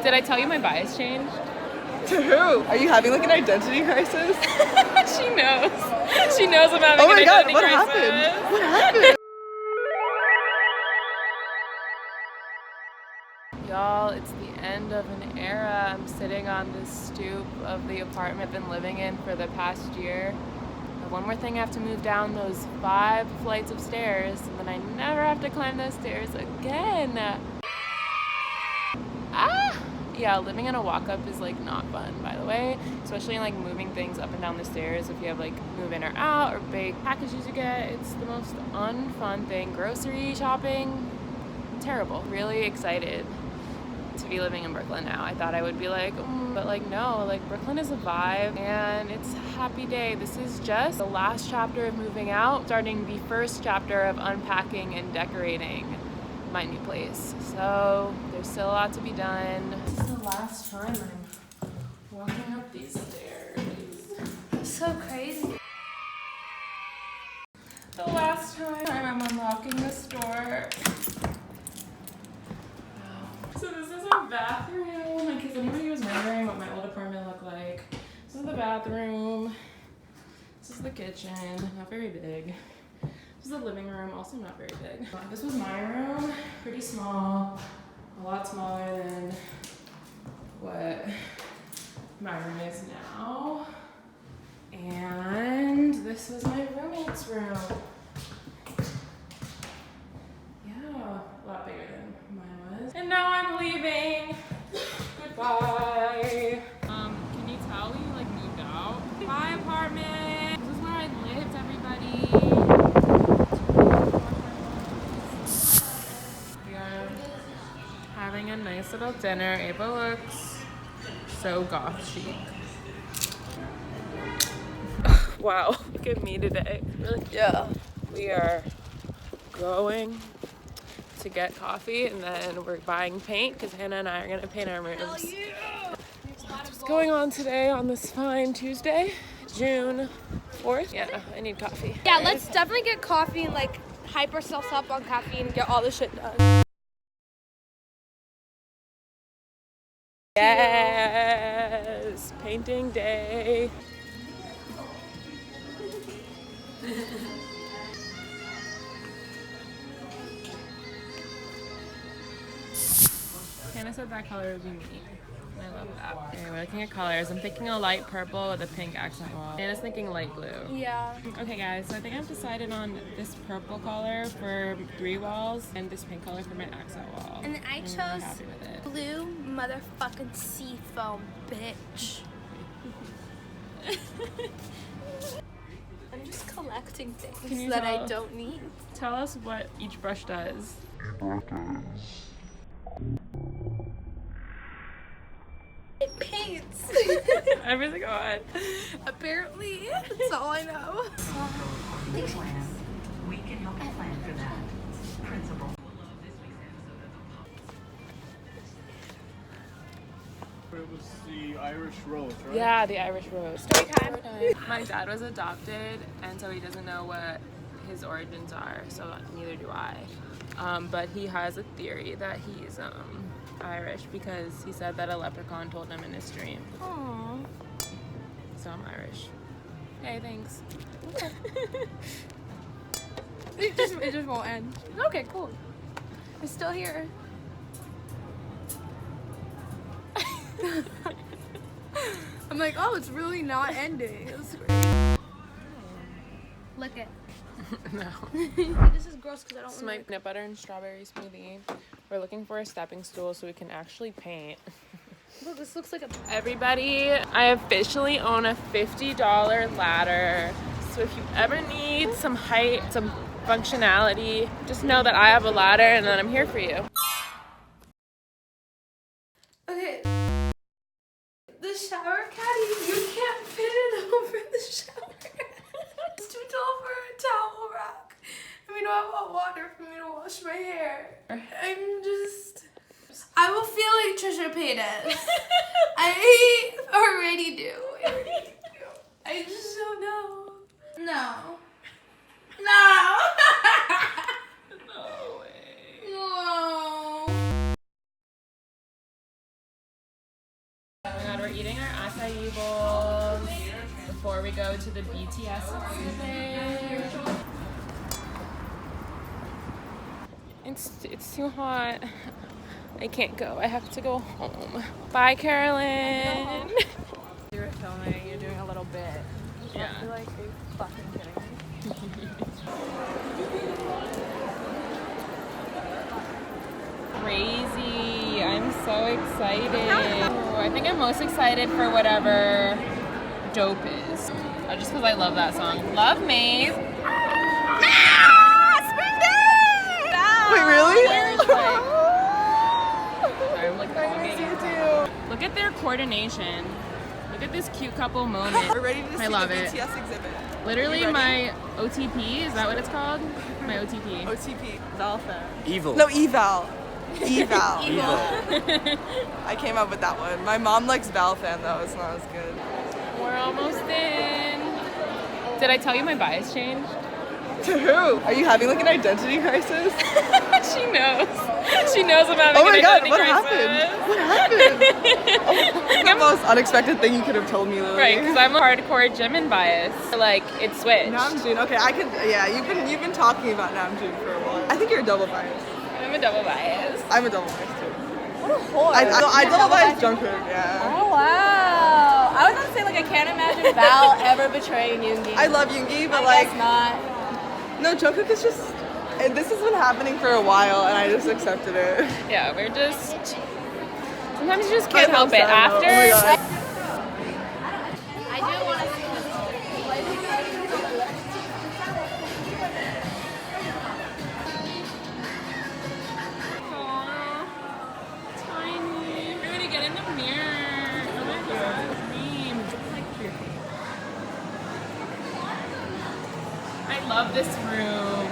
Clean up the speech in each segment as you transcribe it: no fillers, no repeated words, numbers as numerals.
Did I tell you my bias changed? To who? Are you having like an identity crisis? She knows. She knows I'm having Oh my an god, identity what crisis. happened? What happened? Y'all, it's the end of an era. I'm sitting on this stoop of the apartment I've been living in for the past year. One more thing, I have to move down those 5 flights of stairs, and then I never have to climb those stairs again. Yeah, living in a walk-up is like not fun, by the way, especially like moving things up and down the stairs. If you have like move in or out or big packages you get, it's the most unfun thing. Grocery shopping, terrible. Really excited to be living in Brooklyn now. I thought I would be like, but like no, like Brooklyn is a vibe and it's a happy day. This is just the last chapter of moving out, starting the first chapter of unpacking and decorating my new place. So there's still a lot to be done. This is the last time I'm walking up these stairs. It's so crazy. The last time I'm unlocking this door. So this is our bathroom, in case anybody was wondering what my old apartment looked like. This is the bathroom. This is the kitchen, not very big. This is the living room, also not very big. This was my room, pretty small, a lot smaller than what my room is now. And this was my roommate's room. Yeah, a lot bigger than mine was. And now I'm leaving. Goodbye. Can you tell we like moved out? My apartment. This is where I lived, everybody. We are having a nice little dinner. Ava looks so goth chic. Wow, look at me today. Really? Yeah. We are going to get coffee and then we're buying paint because Hannah and I are going to paint our rooms. Yeah. What's going on today on this fine Tuesday, June 4th? Yeah, I need coffee. Yeah, let's definitely get coffee and like hype ourselves up on caffeine and get all this shit done. Yes, painting day. Hannah said that color would be me. I love that. Okay, we're looking at colors. I'm thinking a light purple with a pink accent wall. Hannah's thinking light blue. Yeah. Okay guys, so I think I've decided on this purple color for 3 walls and this pink color for my accent wall. And then I I'm really chose happy with it. blue motherfucking seafoam, bitch. I'm just collecting things that I don't need. Tell us what each brush does. It paints. Everything on. Apparently, that's all I know. We can help you plan for that. Principal. It was the Irish Rose, right? Yeah, the Irish Rose. Storytime. My dad was adopted, and so he doesn't know what his origins are, so neither do I. But he has a theory that he's Irish because he said that a leprechaun told him in his dream. Aww. So I'm Irish. Hey, thanks. Okay. It just won't end. Okay, cool. It's still here. I'm like, oh, it's really not ending. It's great. Lick it. No. This is gross because I don't This is want my to. peanut butter and strawberry smoothie. We're looking for a stepping stool so we can actually paint. Look, this looks like a. Everybody, I officially own a $50 ladder. So if you ever need some height, some functionality, just know that I have a ladder and that I'm here for you. Okay. The shower caddy, you can't fit it over the shower. It's too tall for a towel rack. And we don't have hot water for me to wash my hair. I will feel like Trisha Paytas. I already do. I just don't know. No. No. eating our acai bowls before we go to the BTS exhibit. It's too hot. I can't go. I have to go home. Bye, Carolyn. You were filming. You're doing a little bit. Yeah. I feel like, are you fucking kidding me? Crazy. I'm so excited. Oh, I think I'm most excited for whatever Dope is. Just because I love that song. Love Maze. Wait, really? Sorry, I'm like vlogging. Look at their coordination. Look at this cute couple moment. We're ready to see the love it. BTS exhibit. Literally my OTP, is that what it's called? My OTP. OTP. Valfa. Evil. No, eval. Eval. I came up with that one. My mom likes Valfan though. It's not as good. We're almost in. Did I tell you my bias changed? To who? Are you having like an identity crisis? She knows. She knows I'm having Oh my an god, identity what crisis. happened? What happened? The most unexpected thing you could have told me, Lily. Right, because I'm a hardcore Jimin bias. Like, it's switched. Namjoon. Okay, I can. Yeah, you've been talking about Namjoon for a while. I think you're a double bias. I'm a double bias. I'm a double bias too. What a whore. I double bias Jungkook. Yeah. Oh wow. I was gonna say like I can't imagine Val ever betraying Yoongi. I love Yoongi, but I like guess not. no, Jungkook is just. And this has been happening for a while, and I just accepted it. Yeah, we're just. Sometimes you just can't help it. Oh my After. God. I do want to see Tiny. Everybody get in the mirror. Oh my god. Dream. I love this room.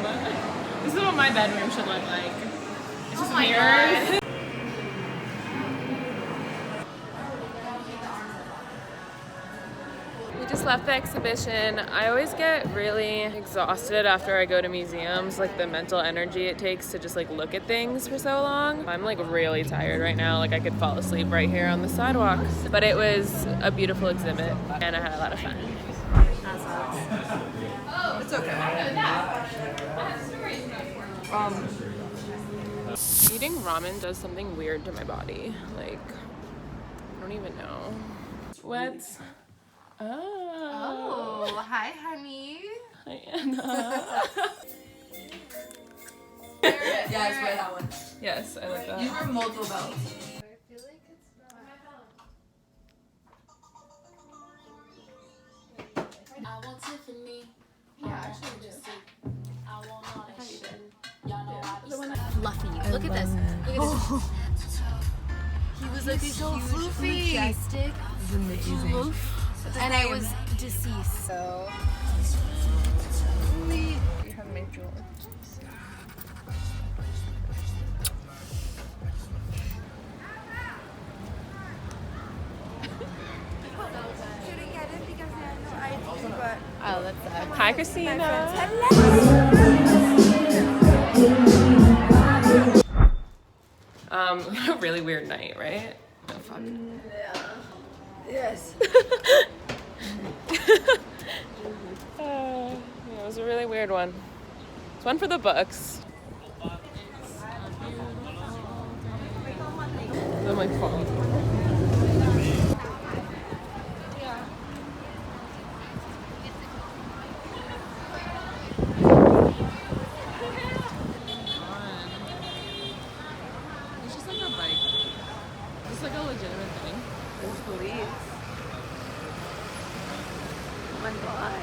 This is what my bedroom should look like. It's just mirrors. We just left the exhibition. I always get really exhausted after I go to museums, like the mental energy it takes to just like look at things for so long. I'm like really tired right now. Like I could fall asleep right here on the sidewalk. But it was a beautiful exhibit and I had a lot of fun. It's okay. Eating ramen does something weird to my body. Like, I don't even know. What? Oh, hi honey. Hi, Anna. Yes, wear that one. Yes, I like that. These were multiple belts. I want Tiffany. Yeah, actually just I want all that shit. Y'all know I be fluffy. Look at this. Look at this. He was like so floofy. Majestic. Amazing. And I was deceased. So You have mint julep. Oh, that's sad. Hi, Christina. A really weird night, right? No, fuck. Yes. Yeah, it was a really weird one. It's one for the books. Oh my phone. It's just like a bike. It's like a legitimate thing. There's police. Oh my god.